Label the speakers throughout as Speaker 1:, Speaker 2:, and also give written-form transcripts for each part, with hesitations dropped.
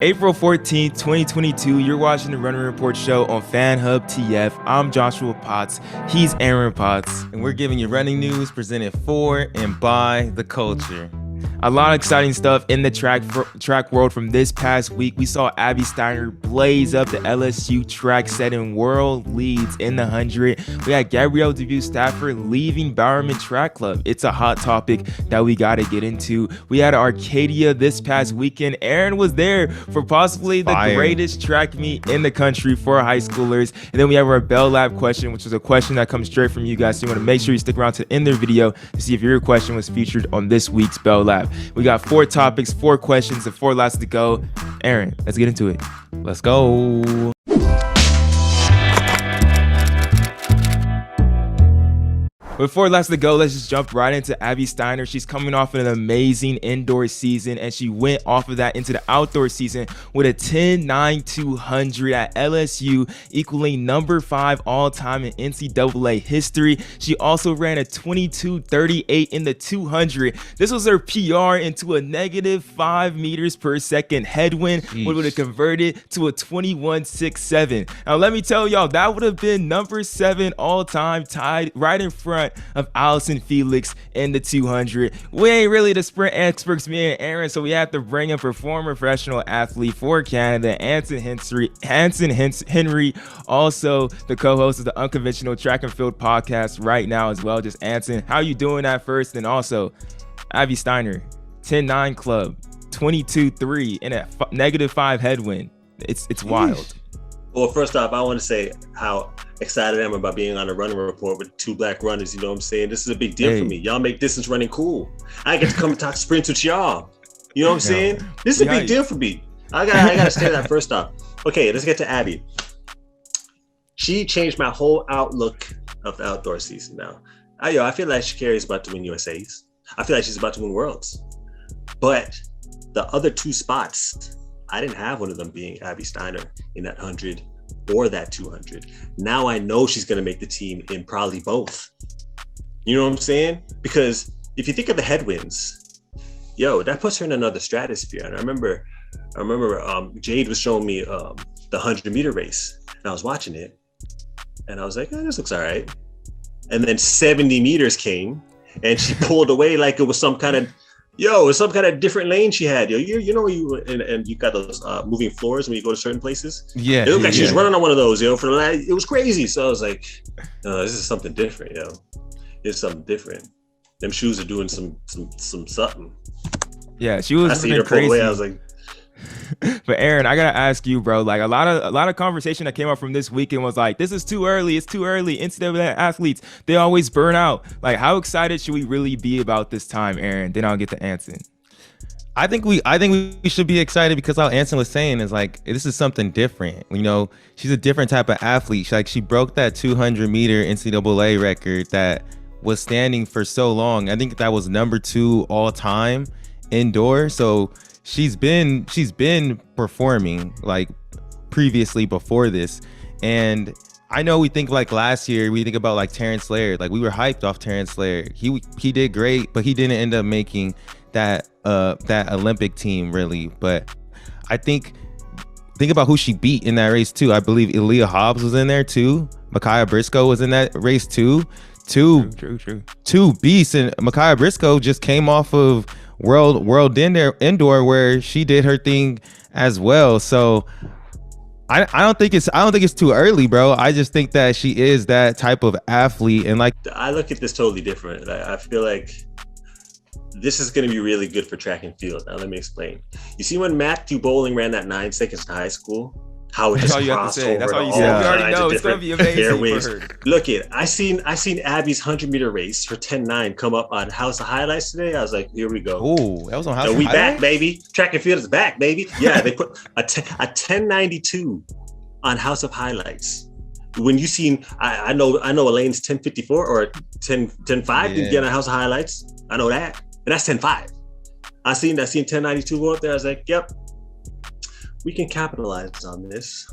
Speaker 1: April 14th, 2022, you're watching the Running Report show on FanHub TF. I'm Joshua Potts, he's Aaron Potts, and we're giving you running news presented for and by the culture. A lot of exciting stuff in the track world from this past week. We saw Abby Steiner blaze up the LSU track, setting world leads in the 100. We had Gabriela DeBues-Stafford leaving Bowerman Track Club. It's a hot topic that we got to get into. We had Arcadia this past weekend. Aaron was there for possibly the greatest track meet in the country for high schoolers. And then we have our Bell Lab question, which was a question that comes straight from you guys. So you want to make sure you stick around to the end of the video to see if your question was featured on this week's Bell Lab. We got 4 topics, 4 questions, and 4 laps to go. Aaron, let's get into it.
Speaker 2: Let's go.
Speaker 1: With 4 laps to go, let's just jump right into Abby Steiner. She's coming off an amazing indoor season, and she went off of that into the outdoor season with a 10.9 at LSU, equaling number 5 all-time in NCAA history. She also ran a 22.38 in the 200. This was her PR into a negative 5 meters per second headwind, which would have converted to a 21.67. Now, let me tell y'all, that would have been number 7 all-time, tied right in front of Allison Felix in the 200. We ain't really the sprint experts, me and Aaron, so we have to bring in former professional athlete for Canada, Anson Henry, also the co-host of the Unconventional Track and Field podcast right now as well. Just Anson, how you doing at first? And also Abby Steiner, 10.9 club, 22.3 in a negative 5 headwind. It's wild.
Speaker 3: Well, first off, I want to say how excited I am about being on a running report with 2 black runners. You know what I'm saying? This is a big deal for me. Y'all make distance running cool. I get to come and talk sprints with y'all. You know what I'm saying? This is a big deal for me. I gotta say that first off. Okay, let's get to Abby. She changed my whole outlook of the outdoor season now. I feel like sha'carri is about to win USAs. I feel like she's about to win Worlds. But the other 2 spots, I didn't have one of them being Abby Steiner in that 100 or that 200. Now I know she's going to make the team in probably both. You know what I'm saying? Because if you think of the headwinds, that puts her in another stratosphere. And I remember Jade was showing me the 100-meter race, and I was watching it, and I was like, this looks all right. And then 70 meters came, and she pulled away like it was some kind of it's some kind of different lane she had. You know, and you got those moving floors when you go to certain places.
Speaker 2: Yeah,
Speaker 3: it looked like she was running on one of those. It was crazy. So I was like, this is something different. It's something different. Them shoes are doing some something.
Speaker 1: Yeah, she was.
Speaker 3: I see her pull away. I was like.
Speaker 1: But Aaron, I gotta ask you, bro. Like a lot of conversation that came up from this weekend was like, this is too early. It's too early. NCAA athletes, they always burn out. Like, how excited should we really be about this time, Aaron? Then I'll get to Anson.
Speaker 2: I think we should be excited because how Anson was saying is like, this is something different. You know, she's a different type of athlete. She broke that 200-meter NCAA record that was standing for so long. I think that was number 2 all time indoor. So she's been performing like previously before this. And I know we think like last year, we think about like Terrence Laird. Like we were hyped off Terrence Laird. He did great, but he didn't end up making that Olympic team really. But I think about who she beat in that race too. I believe Aaliyah Hobbs was in there too. Micaiah Briscoe was in that race too. True. 2 beasts, and Micaiah Briscoe just came off of World Indoor where she did her thing as well. So I don't think it's too early, bro. I just think that she is that type of athlete, and like
Speaker 3: I look at this totally different. I feel like this is going to be really good for track and field. Now let me explain. You see when Matthew Bowling ran that 9 seconds in high school, how it just crossed over.
Speaker 1: That's all you said. You already know it's gonna be amazing for her.
Speaker 3: Look I seen Abby's 100-meter race for 10.9 come up on House of Highlights today. I was like, here we go.
Speaker 2: Oh, that was on House of Highlights.
Speaker 3: We back, baby. Track and field is back, baby. Yeah, they put a 10.92 on House of Highlights. When you seen, I know Elaine's 10.54 or 10.5 didn't get on House of Highlights. I know that, and that's 10.5. I seen 10.92 go up there. I was like, yep. We can capitalize on this,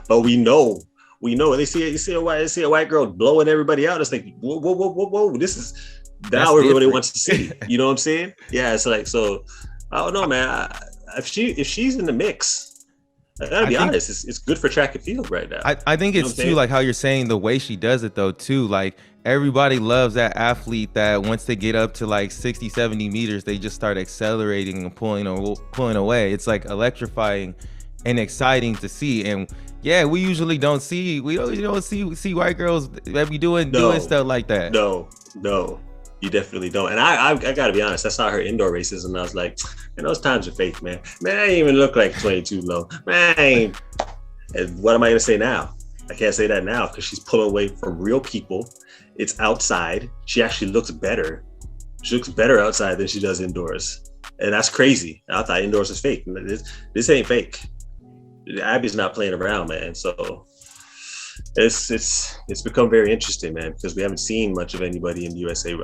Speaker 3: but we know they see a white girl blowing everybody out. It's like whoa, this is now everybody wants to see. You know what I'm saying? Yeah, it's like, so I don't know, man. if she's in the mix, I gotta be honest, it's good for track and field right now.
Speaker 2: I think it's too, like how you're saying, the way she does it though too. Like everybody loves that athlete that once they get up to like 60, 70 meters, they just start accelerating and pulling away. It's like electrifying and exciting to see. And yeah, we usually don't see white girls that be doing stuff like that.
Speaker 3: No, you definitely don't. And I gotta be honest, I saw her indoor races and I was like, man, those times are fake, man. Man, I ain't even look like 22 low. Man, and what am I gonna say now? I can't say that now because she's pulling away from real people. It's outside. She actually looks better. She looks better outside than she does indoors. And that's crazy. I thought indoors was fake. This ain't fake. Abby's not playing around, man. So it's become very interesting, man, because we haven't seen much of anybody in the USA.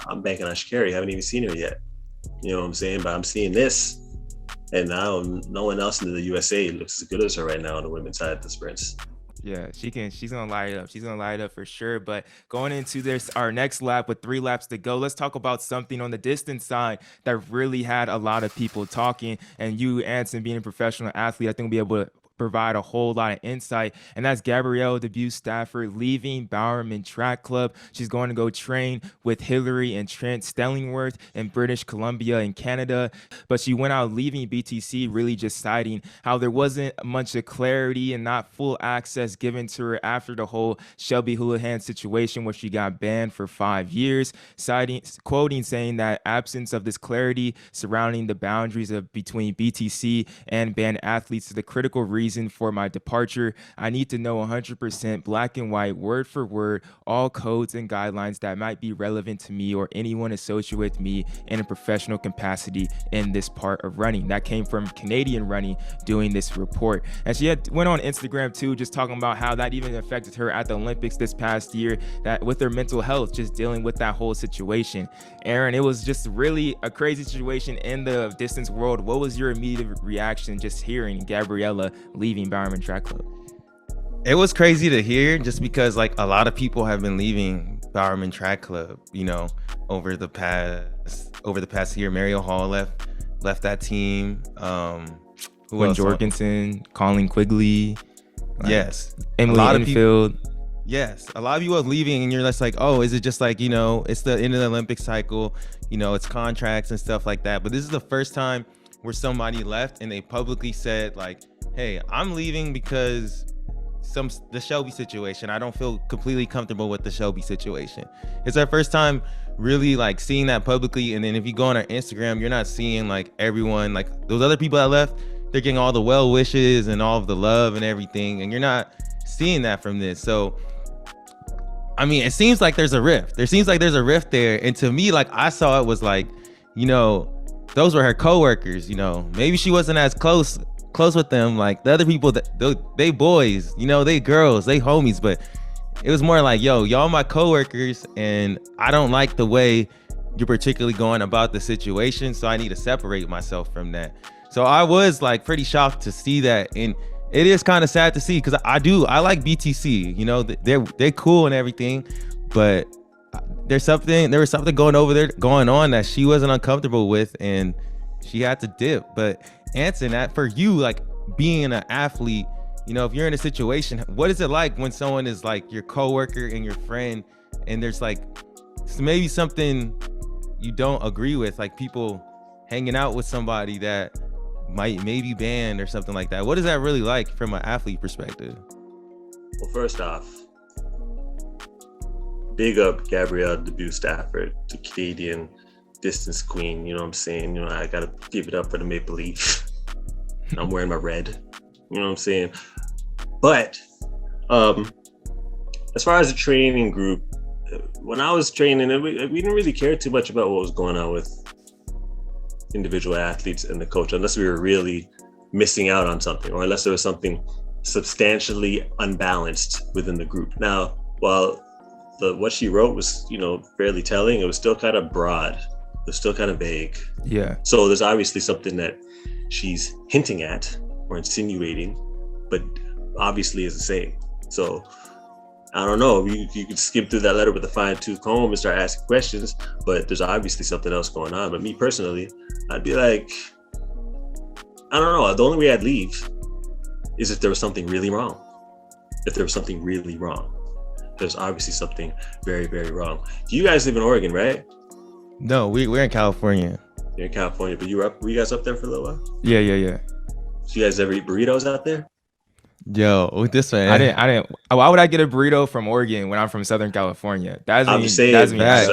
Speaker 3: I'm banking on sha'carri. Haven't even seen her yet. You know what I'm saying? But I'm seeing this, and now no one else in the USA looks as good as her right now on the women's side of the sprints.
Speaker 1: Yeah, she's gonna light it up. She's gonna light it up for sure. But going into our next lap with 3 laps to go, let's talk about something on the distance side that really had a lot of people talking. And you, Anson, being a professional athlete, I think will be able to provide a whole lot of insight, and that's Gabriela DeBues-Stafford leaving Bowerman Track Club. She's going to go train with Hillary and Trent Stellingworth in British Columbia in Canada, but she went out leaving BTC really just citing how there wasn't much of clarity and not full access given to her after the whole Shelby Houlihan situation where she got banned for 5 years, quoting saying that absence of this clarity surrounding the boundaries between BTC and banned athletes is the critical reason for my departure. I need to know 100% black and white, word for word, all codes and guidelines that might be relevant to me or anyone associated with me in a professional capacity in this part of running. That came from Canadian Running doing this report. And she went on Instagram too, just talking about how that even affected her at the Olympics this past year, that with her mental health, just dealing with that whole situation. Aaron, it was just really a crazy situation in the distance world. What was your immediate reaction just hearing Gabriela leaving Bowerman Track Club?
Speaker 2: It was crazy to hear, just because like a lot of people have been leaving Bowerman Track Club, you know, over the past year. Mario Hall left that team.
Speaker 1: Gwen Jorgensen, Colleen Quigley,
Speaker 2: yes,
Speaker 1: Emily Enfield.
Speaker 2: Yes, a lot of you are leaving, and you're just like, oh, is it just like, you know, it's the end of the Olympic cycle, you know, it's contracts and stuff like that. But this is the first time where somebody left and they publicly said like, hey, I'm leaving because the Shelby situation. I don't feel completely comfortable with the Shelby situation. It's our first time really like seeing that publicly. And then if you go on our Instagram, you're not seeing like everyone, like those other people that left, they're getting all the well wishes and all of the love and everything, and you're not seeing that from this. So I mean, it seems like there's a rift. there. And to me, like, I saw it was like, you know, those were her coworkers, you know. Maybe she wasn't as close with them, like the other people, they boys, you know, they girls, they homies, but it was more like, yo, y'all my coworkers, and I don't like the way you're particularly going about the situation, so I need to separate myself from that. So I was like pretty shocked to see that, and it is kind of sad to see, because I like BTC, you know, they're cool and everything, but there was something going on that she wasn't uncomfortable with, and she had to dip. But Anson, that for you, like being an athlete, you know, if you're in a situation, what is it like when someone is like your coworker and your friend, and there's like maybe something you don't agree with, like people hanging out with somebody that may be banned or something like that? What is that really like from an athlete perspective?
Speaker 3: Well, first off, big up Gabriela DeBues-Stafford, the Canadian distance queen. You know what I'm saying? You know, I gotta give it up for the Maple Leaf. I'm wearing my red. You know what I'm saying? But as far as the training group, when I was training, we didn't really care too much about what was going on with individual athletes and the coach, unless we were really missing out on something, or unless there was something substantially unbalanced within the group. Now, while what she wrote was, you know, fairly telling, it was still kind of broad. It was still kind of vague. Yeah. So there's obviously something that she's hinting at or insinuating, but obviously isn't saying. So I don't know. You could skim through that letter with a fine-tooth comb and start asking questions, but there's obviously something else going on. But me personally, I'd be like, I don't know. The only way I'd leave is if there was something really wrong. If there was something really wrong. There's obviously something very, very wrong. You guys live in Oregon, right?
Speaker 2: No, we're in California.
Speaker 3: You're in California, but were you guys up there for a little while?
Speaker 1: Yeah.
Speaker 3: So you guys ever eat burritos out there?
Speaker 2: Yo, this one.
Speaker 1: I didn't. Why would I get a burrito from Oregon when I'm from Southern California?
Speaker 3: I'm just saying. I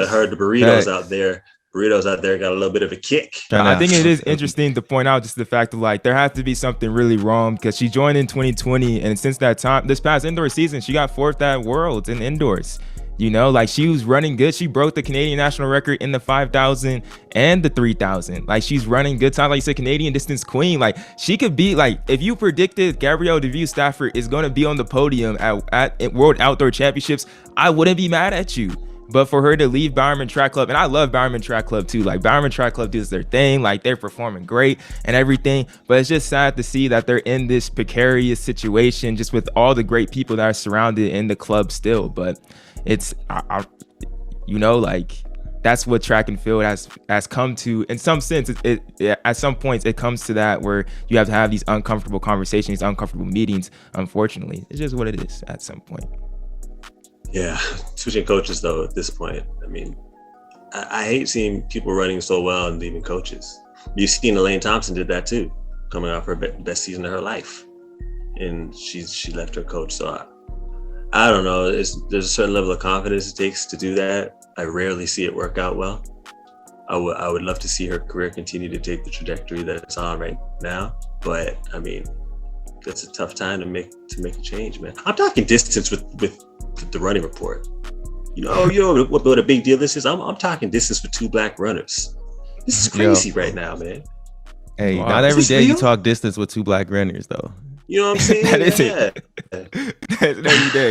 Speaker 3: heard the burritos out there. Burritos out there got a little bit of a kick.
Speaker 1: I think it is interesting to point out just the fact of like there has to be something really wrong because she joined in 2020, and since that time, this past indoor season, she got 4th at Worlds in indoors. You know, like she was running good. She broke the Canadian national record in the 5,000 and the 3,000. Like she's running good time. Like you said, Canadian distance queen. Like she could be like, if you predicted Gabriela DeBues-Stafford is going to be on the podium at World Outdoor Championships, I wouldn't be mad at you. But for her to leave Bowerman Track Club, and I love Bowerman Track Club too. Like Bowerman Track Club does their thing. Like they're performing great and everything. But it's just sad to see that they're in this precarious situation just with all the great people that are surrounded in the club still. But it's, like that's what track and field has come to. In some sense, at some points, it comes to that where you have to have these uncomfortable conversations, these uncomfortable meetings. Unfortunately, it's just what it is at some point.
Speaker 3: Yeah, switching coaches though at this point. I mean, I hate seeing people running so well and leaving coaches. You've seen Elaine Thompson did that too, coming off her best season of her life, and she left her coach. So I don't know. There's a certain level of confidence it takes to do that. I rarely see it work out well. I would love to see her career continue to take the trajectory that it's on right now, but I mean, that's a tough time to make a change, man. I'm talking distance with the running report. You know what a big deal this is? I'm talking distance with 2 black runners. This is crazy right now, man.
Speaker 2: Hey, not every day you talk distance with 2 black runners, though.
Speaker 3: You know what I'm saying?
Speaker 1: That is it.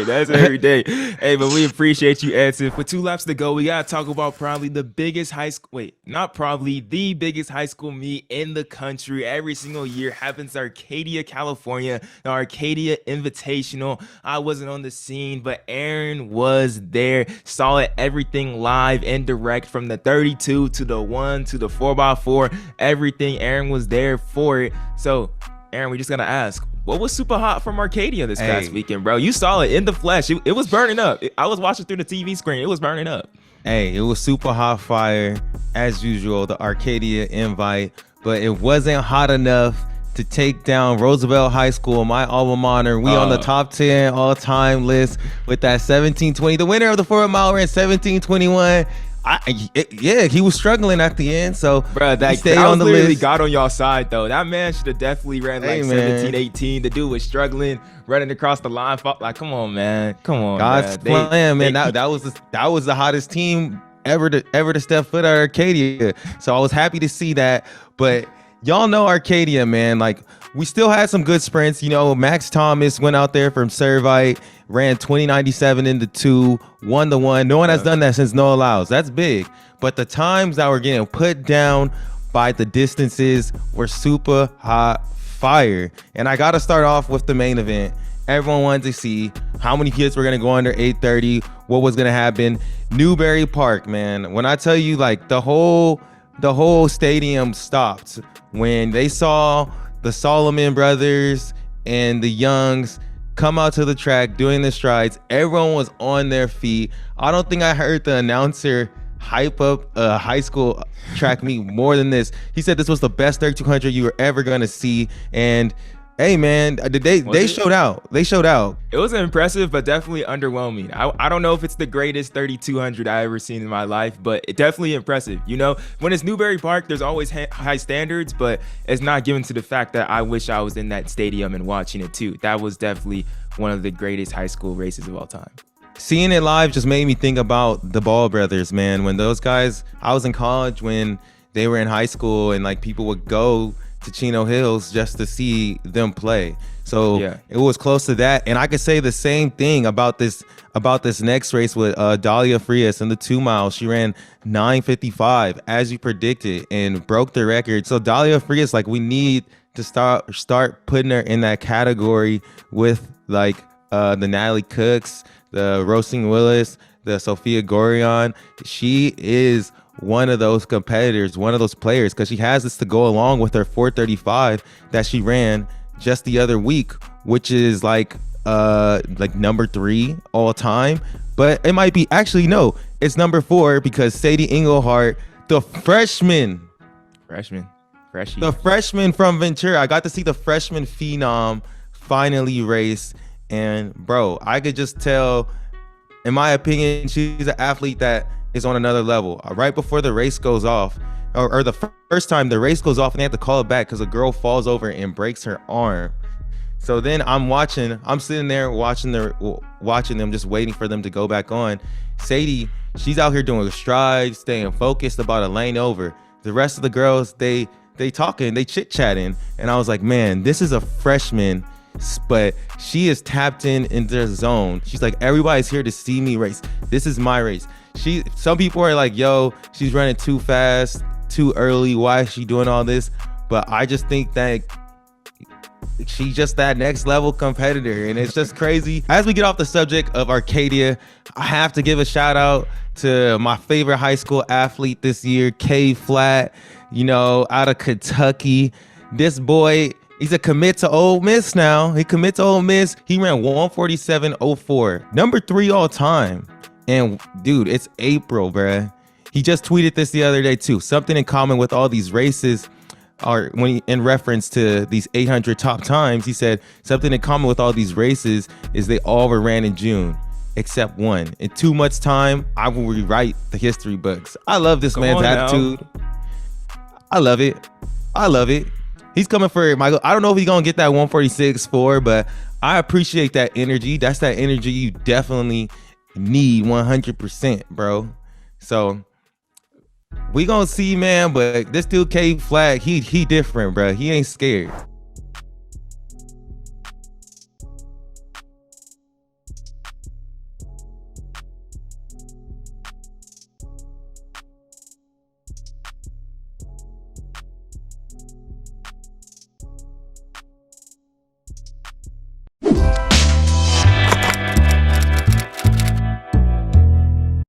Speaker 1: That's every day. Hey, but we appreciate you, Anson. For 2 laps to go, we got to talk about the biggest high school meet in the country. Every single year happens in Arcadia, California, the Arcadia Invitational. I wasn't on the scene, but Aaron was there. Saw it, everything live and direct from the 32 to the 1 to the 4x4. Everything, Aaron was there for it. So, Aaron, we just got to ask, what was Supahot from Arcadia this past weekend, bro? You saw it in the flesh. It was burning up. I was watching through the TV screen. It was burning up.
Speaker 2: Hey, it was super hot fire, as usual, the Arcadia invite, but it wasn't hot enough to take down Roosevelt High School, my alma mater. We on the top 10 all-time list with that 17:20. The winner of the 4-mile ran 17:21. He was struggling at the end, so
Speaker 1: bro, that
Speaker 2: stayed on the list.
Speaker 1: Got on y'all side though. That man should have definitely ran like 17-18. The dude was struggling, running across the line. Like, come on, man, come on.
Speaker 2: God's plan, man. That was the hottest team ever to step foot at Arcadia. So I was happy to see that. But y'all know Arcadia, man. Like, we still had some good sprints. You know, Max Thomas went out there from Servite, ran 20.97 in the 2, 1-1. No one has done that since No Allows. That's big. But the times that were getting put down by the distances were super hot fire. And I got to start off with the main event. Everyone wanted to see how many kids were going to go under 8:30, what was going to happen. Newberry Park, man. When I tell you, like, the whole stadium stopped when they saw the Solomon brothers and the Youngs come out to the track doing the strides. Everyone was on their feet. I don't think I heard the announcer hype up a high school track meet more than this. He said this was the best 3,200 you were ever going to see. And hey, man, they showed out. They showed out.
Speaker 1: It was impressive, but definitely underwhelming. I don't know if it's the greatest 3,200 I ever seen in my life, but it definitely impressive. You know, when it's Newberry Park, there's always high standards, but it's not given to the fact that I wish I was in that stadium and watching it too. That was definitely one of the greatest high school races of all time.
Speaker 2: Seeing it live just made me think about the Ball brothers, man. When those guys, I was in college when they were in high school, and like people would go to Chino Hills just to see them play. So It was close to that. And I could say the same thing about this next race with Dalia Frias in the 2 miles. She ran 9:55 as you predicted and broke the record. So Dalia Frias, like, we need to start putting her in that category with like the Natalie Cooks, the Roasting Willis, the Sophia Gorion. She is one of those competitors, one of those players, because she has this to go along with her 435 that she ran just the other week, which is like number 3 all time. But it might be, actually no, it's number 4 because Sadie Englehart, the freshman from Ventura. I got to see the freshman phenom finally race, and bro, I could just tell, in my opinion, she's an athlete that is on another level. Right before the race goes off, or the first time the race goes off and they have to call it back because a girl falls over and breaks her arm. So then I'm sitting there watching them, just waiting for them to go back on. Sadie, she's out here doing a stride, staying focused, about a lane over. The rest of the girls, they talking, they chit-chatting. And I was like, man, this is a freshman, but she is tapped into the zone. She's like, everybody's here to see me race. This is my race. Some people are like, yo, she's running too fast, too early. Why is she doing all this? But I just think that she's just that next level competitor, and it's just crazy. As we get off the subject of Arcadia, I have to give a shout out to my favorite high school athlete this year, K Flat, out of Kentucky. This boy, he's a commit to Ole Miss now. He commits to Ole Miss. He ran 147.04, number 3 all time. And dude, it's April, bruh. He just tweeted this the other day too. Something in common with all these races, or in reference to these 800 top times, he said something in common with all these races is they all were ran in June, except one. In 2 months' time, I will rewrite the history books. I love this man's attitude. I love it. He's coming for Michael. I don't know if he's gonna get that 146.4, but I appreciate that energy. That's that energy you definitely need 100%, bro. So we gonna see, man, but this dude K Flag, he different, bro. He ain't scared.